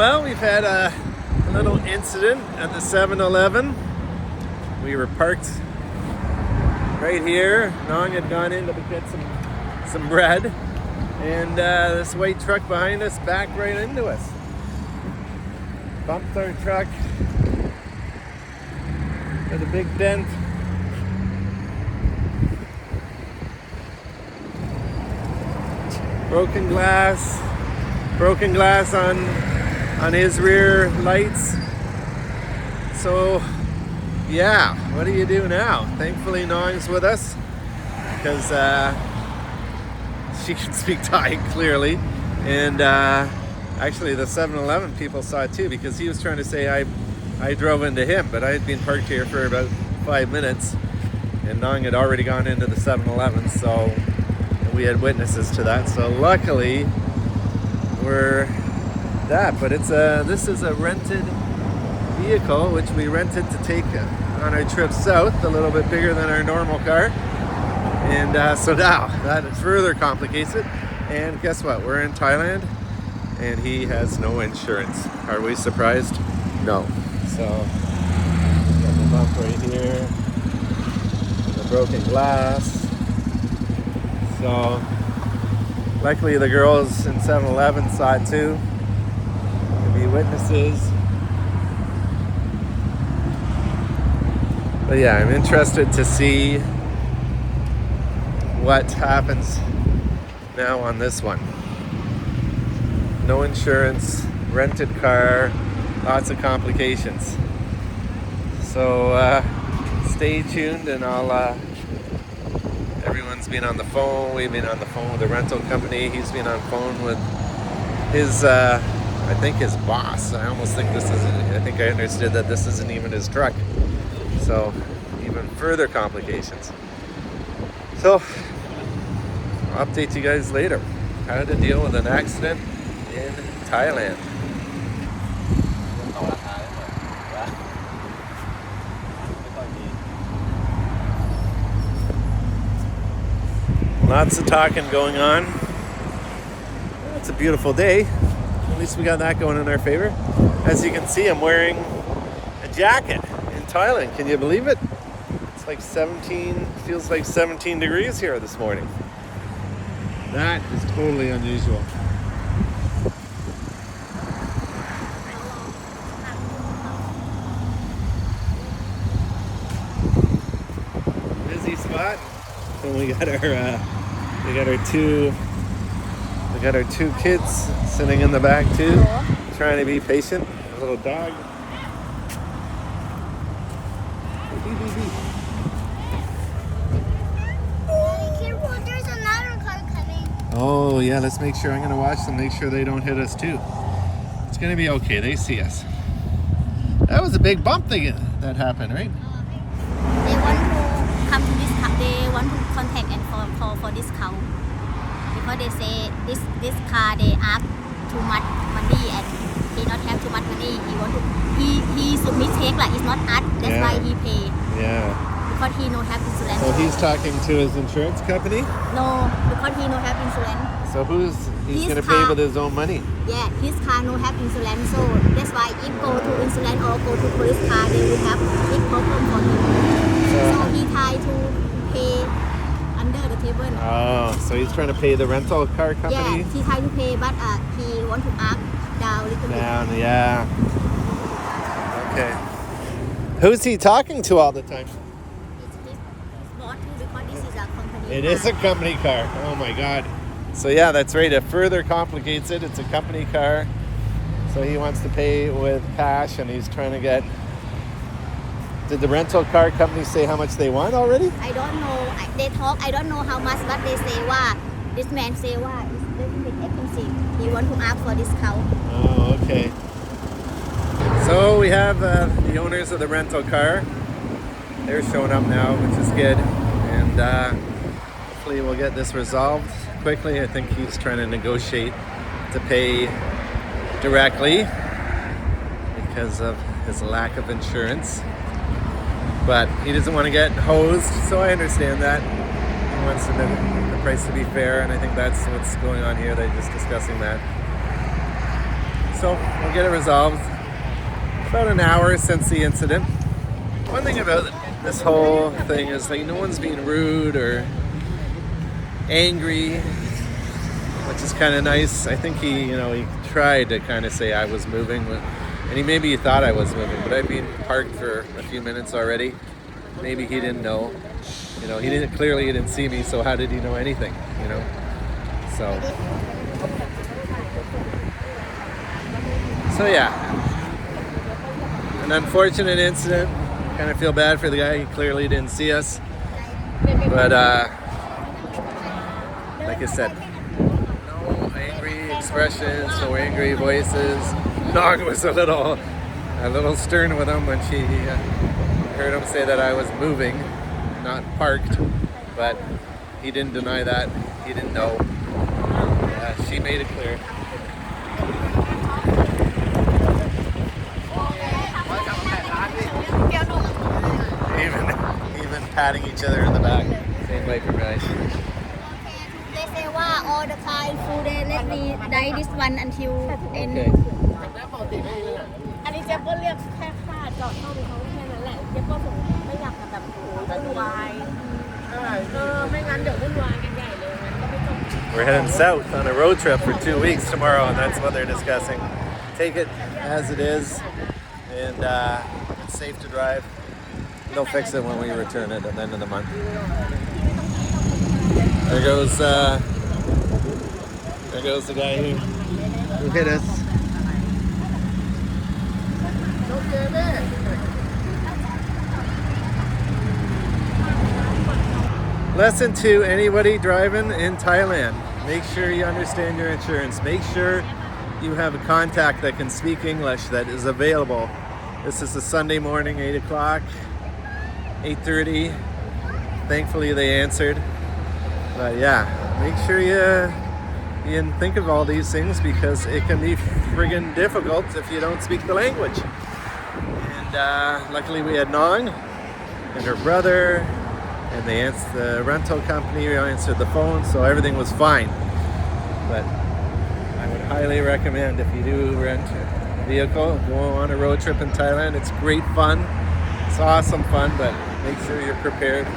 Well, we've had a little incident at the 7-Eleven. We were parked right here. Nong had gone in to get some bread, and this white truck behind us backed right into us. Bumped our truck with a big dent. Broken glass on his rear lights. So yeah, what do you do now? Thankfully Nong's with us because she can speak Thai clearly, and actually the 7-Eleven people saw it too, because he was trying to say I drove into him, but I had been parked here for about 5 minutes and Nong had already gone into the 7-Eleven, so we had witnesses to that. So luckily we're that, but this is a rented vehicle which we rented to take on our trip south, a little bit bigger than our normal car, and so now that further complicates it. And guess what, we're in Thailand and he has no insurance. Are we surprised? No. So got the bump right here, the broken glass. So luckily the girls in 7-Eleven saw it too, to be witnesses. But yeah, I'm interested to see what happens now on this one. No insurance, rented car, lots of complications. So stay tuned, and I'll everyone's been on the phone. We've been on the phone with the rental company. He's been on phone with his I think his boss. I almost think I think I understood that this isn't even his truck. So even further complications. So I'll update you guys later how to deal with an accident in Thailand. Lots of talking going on. It's a beautiful day. At least we got that going in our favor. As you can see, I'm wearing a jacket in Thailand. Can you believe it? It's like 17, feels like 17 degrees here this morning. That is totally unusual. Busy spot. And we got our two kids sitting in the back too, trying to be patient. A little dog. There's another car coming. Oh yeah, let's make sure. I'm gonna watch them, make sure they don't hit us too. It's gonna be okay. They see us. That was a big bump that happened, right? They want to come to this car. They want to contact and call for discount, because they say this car they ask too much money and he not have too much money. He submit check like it's not us. That's why he pay. Yeah. Because he no have insurance. So he's talking to his insurance company? No, because he no have insurance. So he's gonna pay with his own money? Yeah, his car no have insurance, so that's why if go to insurance or go to police car, they will have big problem for him. So he try to pay under the table. Oh, so he's trying to pay the rental car company? Yeah, he try to pay, but he want to ask down a little bit. Down, yeah. Okay. Who's he talking to all the time? It's boss too, because this is a company It car. is a company car. Oh my God. So yeah, that's right. It further complicates it. It's a company car. So he wants to pay with cash, and he's trying to get... Did the rental car company say how much they want already? I don't know. They talk. I don't know how much, but they say this man say it's a little bit expensive. He want to ask for discount. Oh, okay. So we have the owners of the rental car. They're showing up now, which is good. And hopefully we'll get this resolved quickly. I think he's trying to negotiate to pay directly because of his lack of insurance. But he doesn't want to get hosed, so I understand that. He wants the price to be fair, and I think that's what's going on here. They're just discussing that. So we'll get it resolved. About an hour since the incident. One thing about this whole thing is like no one's being rude or angry, which is kind of nice. I think he tried to kind of say I was moving, and he thought I was moving, but I've been parked for a few minutes already. Maybe he didn't know. He didn't see me, so how did he know anything? So yeah, an unfortunate incident. Kind of feel bad for the guy. He clearly didn't see us, but like I said, no angry expressions, no angry voices. Nog was a little stern with him when she heard him say that I was moving, not parked, but he didn't deny that. He didn't know. She made it clear. Even patting each other in the back. Same way for guys. They say wow, all the car in full day. Let me die this one until end. Okay. อันนี้เจ๊ก็เรียกแค่ค่าจอดเข้าไปเขาแค่นั้นแหละเจ๊ก็ผมไม่อยากแบบวุ่นวายไม่งั้นเดี๋ยววุ่นวายกันใหญ่เลยงั้นก็ไม่จบ We're heading south on a road trip for 2 weeks tomorrow, and that's what they're discussing. Take it as it is, and it's safe to drive. They'll fix it when we return it at the end of the month. There goes the guy who hit us. Lesson 2, anybody driving in Thailand, make sure you understand your insurance. Make sure you have a contact that can speak English that is available. This is a Sunday morning, 8 o'clock, 8:30. Thankfully they answered. But yeah, make sure you think of all these things because it can be friggin' difficult if you don't speak the language. And luckily we had Nong and her brother, and the rental company answered the phone, so everything was fine. But I would highly recommend, if you do rent a vehicle, go on a road trip in Thailand. It's great fun. It's awesome fun, but make sure you're prepared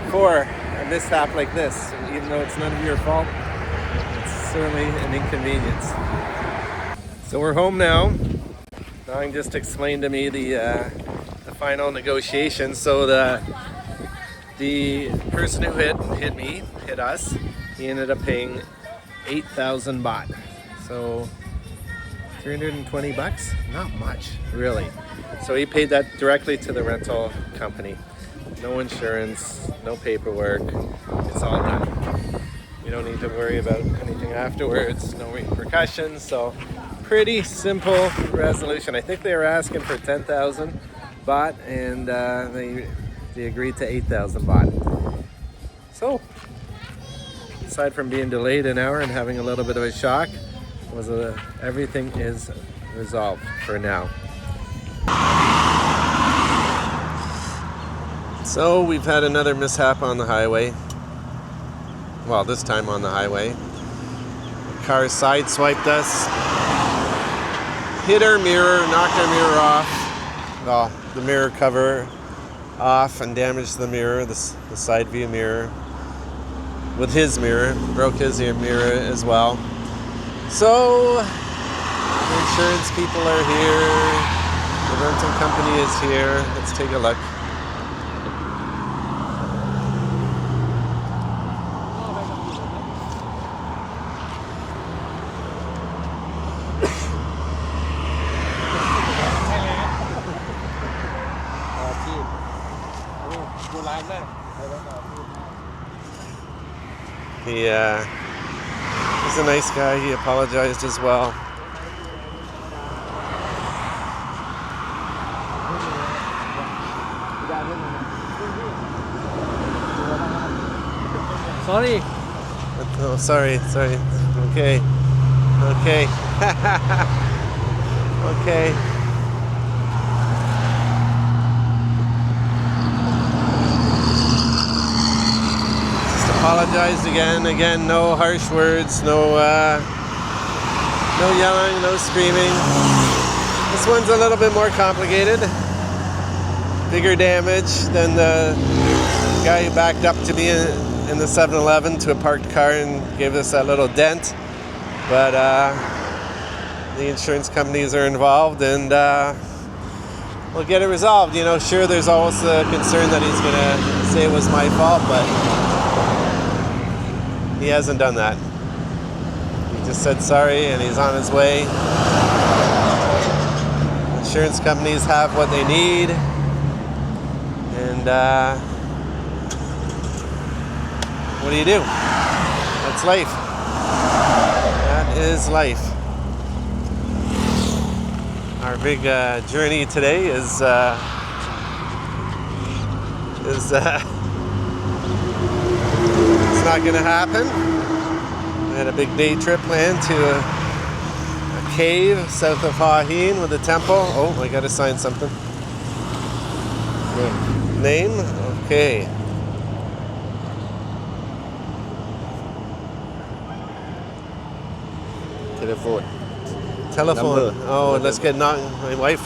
for a mishap like this. Even though it's none of your fault, it's certainly an inconvenience. So we're home now. Nong just explained to me the final negotiations. So the person who hit us, he ended up paying 8,000 baht. So 320 bucks? Not much, really. So he paid that directly to the rental company. No insurance, no paperwork. It's all done. We don't need to worry about anything afterwards, no repercussions. So pretty simple resolution. I think they were asking for 10,000 baht, and they agreed to 8,000 baht. So, aside from being delayed an hour and having a little bit of a shock, everything is resolved for now. So we've had another mishap on the highway. Well, this time on the highway. The car sideswiped us, hit our mirror, knocked our mirror off. Well, the mirror cover off and damaged the mirror, the side view mirror, with his mirror, broke his mirror as well. So the insurance people are here, the rental company is here. Let's take a look. He's a nice guy. He apologized as well. sorry Oh, sorry. Okay. Okay. Apologized again, no harsh words, no No yelling, no screaming. This one's a little bit more complicated. Bigger damage than the guy who backed up to me in the 7-Eleven to a parked car and gave us that little dent. But the insurance companies are involved, and we'll get it resolved. You know, sure, there's always the concern that he's going to say it was my fault, but he hasn't done that. He just said sorry, and he's on his way. Insurance companies have what they need, and what do you do? That's life. That is life. Our big journey today is it's not going to happen. We had a big day trip planned to a cave south of Hahine with a temple. Oh, I got to sign something. Name? Okay. Telephone. Telephone. Number. Oh, let's get my wife.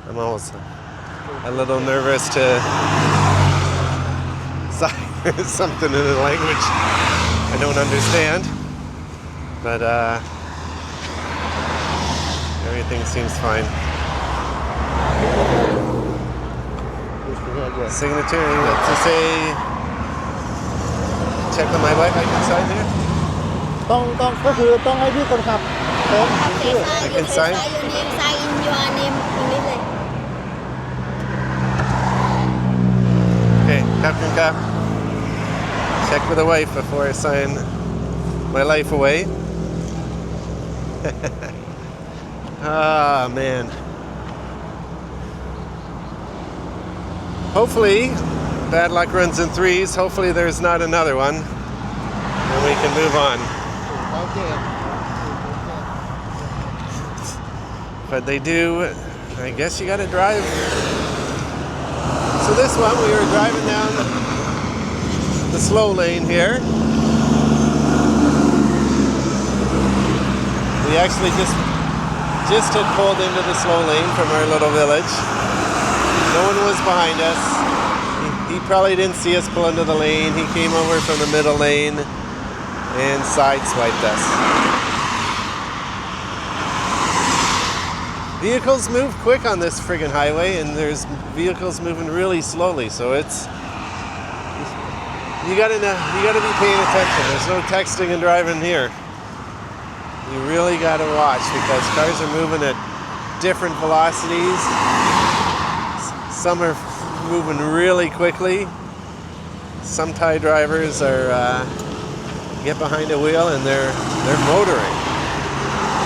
I'm almost a little nervous to sign something in a language I don't understand, but everything seems fine. Signature, you have to say, check with my wife, I can sign here? ก็คือต้องให้พี่คนขับเซ็น I can sign? Sign your name, sign in your name ตรงนี้เลย Okay, Captain Cap. Check with the wife before I sign my life away. Ah, man. Hopefully, bad luck runs in threes. Hopefully there's not another one, and we can move on. But they do, I guess you gotta drive. So this one, we were driving down the slow lane here. We actually just had pulled into the slow lane from our little village. No one was behind us. He probably didn't see us pull into the lane. He came over from the middle lane and sideswiped us. Vehicles move quick on this friggin' highway, and there's vehicles moving really slowly, so it's you gotta be paying attention. There's no texting and driving here. You really gotta watch because cars are moving at different velocities. Some are moving really quickly. Some Thai drivers are get behind a wheel and they're motoring.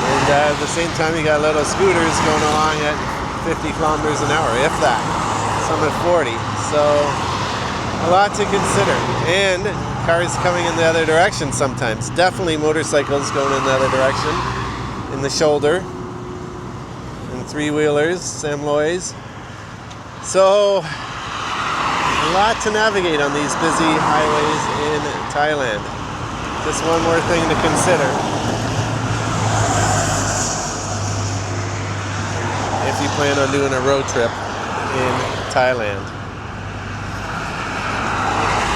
And at the same time, you got little scooters going along at 50 kilometers an hour, if that. Some at 40. So a lot to consider. And cars coming in the other direction sometimes. Definitely motorcycles going in the other direction, in the shoulder, and three-wheelers, Samloys. So a lot to navigate on these busy highways in Thailand. Just one more thing to consider if you plan on doing a road trip in Thailand.